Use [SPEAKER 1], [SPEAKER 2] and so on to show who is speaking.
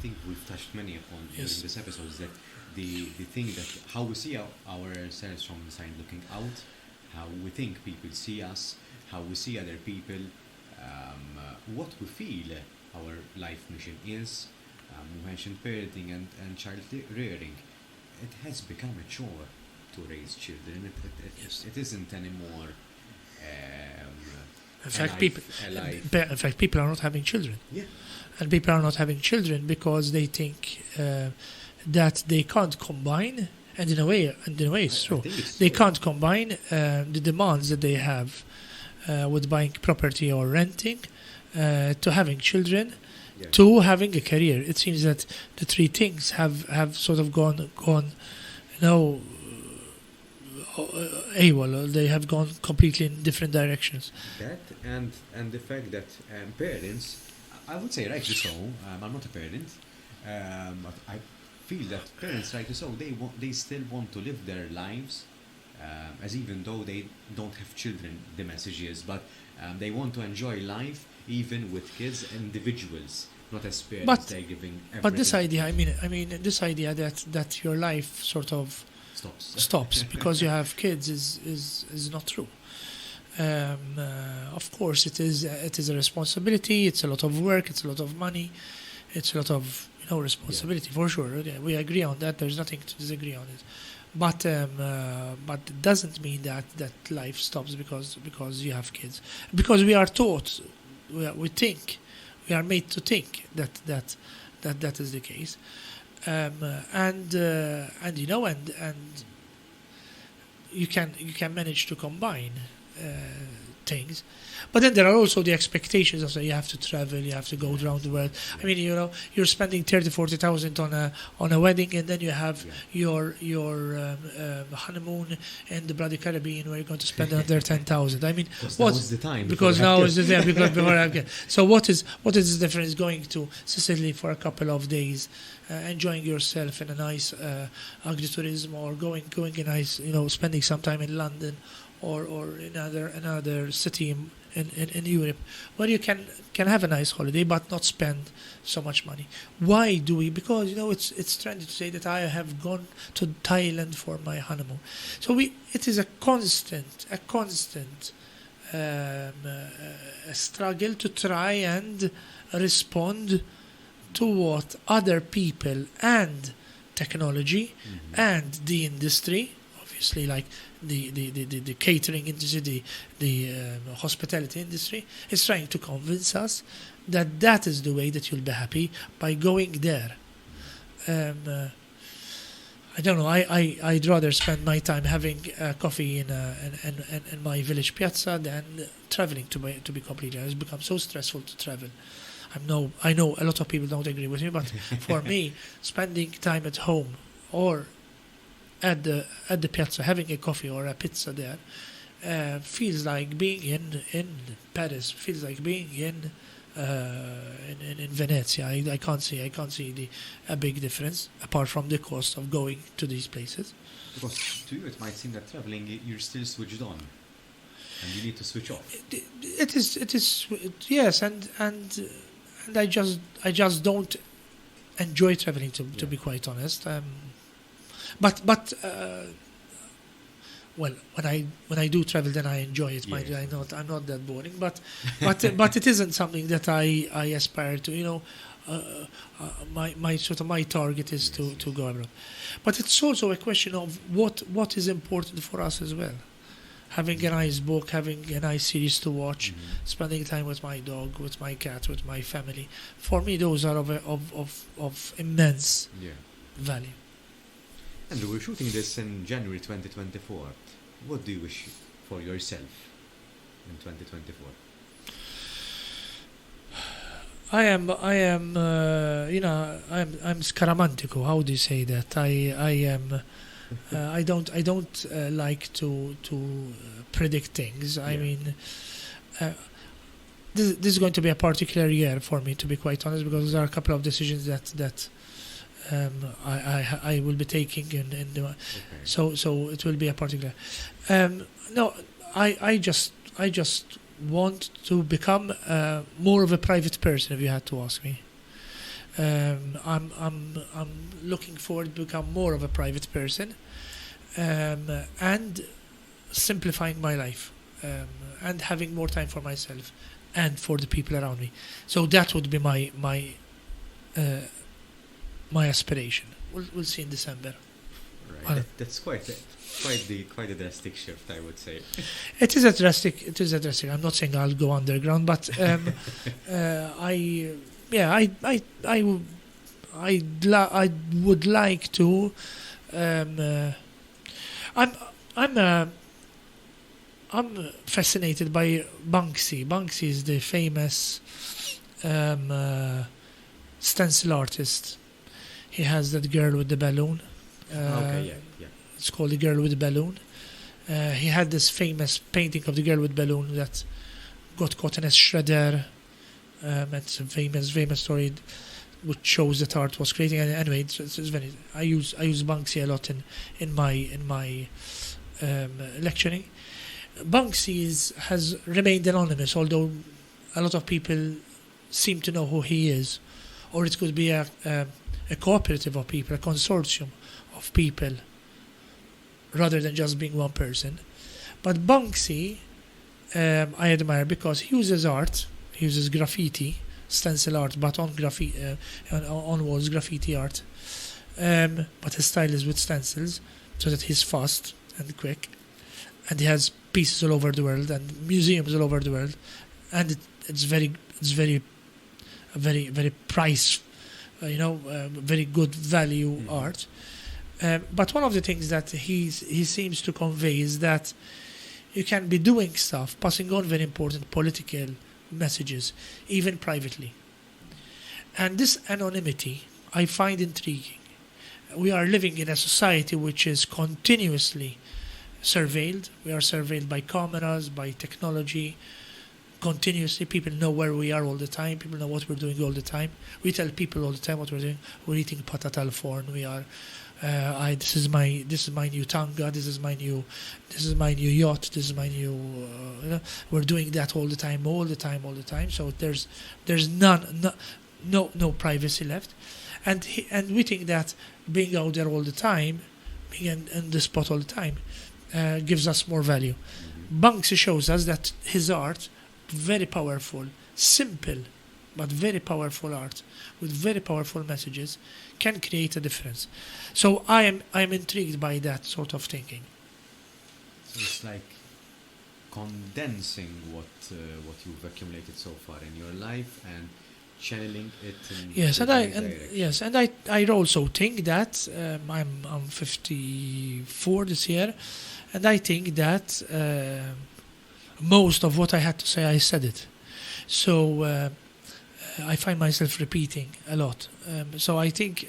[SPEAKER 1] think we've touched many upon during
[SPEAKER 2] Yes.
[SPEAKER 1] this episode is that the thing that how we see ourselves from inside looking out, how we think people see us, how we see other people, what we feel our life mission is. We mentioned parenting and child rearing. It has become a chore to raise children.
[SPEAKER 2] Yes.
[SPEAKER 1] It isn't anymore.
[SPEAKER 2] In fact,
[SPEAKER 1] a life.
[SPEAKER 2] in fact, people are not having children,
[SPEAKER 1] Yeah.
[SPEAKER 2] and people are not having children because they think that they can't combine. And in a way, it's
[SPEAKER 1] I
[SPEAKER 2] true.
[SPEAKER 1] think it's
[SPEAKER 2] They
[SPEAKER 1] true.
[SPEAKER 2] can't combine the demands that they have with buying property or renting to having children
[SPEAKER 1] Yeah.
[SPEAKER 2] to having a career. It seems that the three things have sort of gone AWOL. They have gone completely in different directions.
[SPEAKER 1] That and the fact that parents, I would say rightly so. I'm not a parent, but I feel that parents rightly so. They still want to live their lives as even though they don't have children. The message is, but they want to enjoy life even with kids, individuals, not as parents.
[SPEAKER 2] But-
[SPEAKER 1] they're giving.
[SPEAKER 2] But this
[SPEAKER 1] everything.
[SPEAKER 2] idea, I mean, this idea that your life sort of stops because you have kids is not true. Of course, it is a responsibility. It's a lot of work. It's a lot of money. It's a lot of responsibility for sure. Okay, we agree on that. There's nothing to disagree on it. But it doesn't mean that life stops because you have kids. Because we are taught, we think, we are made to think that is the case. And you can manage to combine things, but then there are also the expectations of you have to travel, you have to go around the world. I mean, you're spending 30,000-40,000 on a wedding, and then you have your honeymoon in the bloody Caribbean where you're going to spend another 10,000. I mean,
[SPEAKER 1] Because now is the time.
[SPEAKER 2] because
[SPEAKER 1] before
[SPEAKER 2] now
[SPEAKER 1] we
[SPEAKER 2] is
[SPEAKER 1] have
[SPEAKER 2] the time because before I get. So what is the difference going to Sicily for a couple of days, enjoying yourself in a nice agritourism, or going a nice spending some time in London or in another city in Europe where you can have a nice holiday but not spend so much money. Why do we? Because it's trendy to say that I have gone to Thailand for my honeymoon. So it is a constant struggle to try and respond to what other people and technology and the industry, obviously, like the catering industry, the hospitality industry, is trying to convince us that is the way that you'll be happy by going there. I don't know. I'd rather spend my time having coffee in my village piazza than traveling. To be completely honest, it's become so stressful to travel. I know a lot of people don't agree with me, but for me, spending time at home or at the piazza, having a coffee or a pizza there, feels like being in Paris. Feels like being in Venezia. I can't see a big difference apart from the cost of going to these places.
[SPEAKER 1] Because to you it might seem that traveling you're still switched on, and you need to switch off.
[SPEAKER 2] It is yes, and I just don't enjoy traveling to be quite honest. But well, when I do travel, then I enjoy it.
[SPEAKER 1] Yeah.
[SPEAKER 2] I'm not that boring, but it isn't something that I aspire to. My target is to go abroad. But it's also a question of what is important for us as well. Having a nice book, having a nice series to watch, spending time with my dog, with my cat, with my family. For me, those are of immense value.
[SPEAKER 1] And we're shooting this in January 2024. What do you wish for yourself in 2024? I'm
[SPEAKER 2] scaramantico. How do you say that? I don't like to predict things. I mean, this is going to be a particular year for me, to be quite honest, because there are a couple of decisions that I will be taking so it will be a particular. No, I just want to become more of a private person, if you had to ask me. I'm looking forward to become more of a private person, and simplifying my life, and having more time for myself and for the people around me. So that would be my aspiration. We'll see in December.
[SPEAKER 1] Right. That's quite a drastic shift, I would say.
[SPEAKER 2] It is a drastic. I'm not saying I'll go underground, but I would like to. I'm fascinated by Banksy. Banksy is the famous stencil artist. He has that girl with the balloon.
[SPEAKER 1] Okay, yeah.
[SPEAKER 2] It's called The Girl with the Balloon. He had this famous painting of the girl with balloon that got caught in a shredder. It's a famous story which shows that art was creating. And anyway, it's very. I use Banksy a lot in my lecturing. Banksy has remained anonymous, although a lot of people seem to know who he is, or it could be a cooperative of people, a consortium of people, rather than just being one person. But Banksy, I admire because he uses art. He uses graffiti, stencil art, but on walls, graffiti art. But his style is with stencils, so that he's fast and quick, and he has pieces all over the world and museums all over the world, and it's very price, very good value art. But one of the things that he seems to convey is that you can be doing stuff, passing on very important political messages, even privately. And this anonymity I find intriguing. We are living in a society which is continuously surveilled. We are surveilled by cameras, by technology, continuously. People know where we are all the time. People know what we're doing all the time. We tell people all the time what we're doing. We're eating patat al forn. We are. This is my new tanga. This is my new yacht. This is my new. We're doing that all the time. So there's no privacy left, and we think that being out there all the time, being in the spot all the time, gives us more value. Banksy shows us that his art, very powerful, simple, but very powerful art with very powerful messages, can create a difference. So I am intrigued by that sort of thinking.
[SPEAKER 1] So it's like condensing what you've accumulated so far in your life and channeling it in
[SPEAKER 2] I also think that I'm 54 this year, and I think that most of what I had to say, I said it. So I find myself repeating a lot. So I think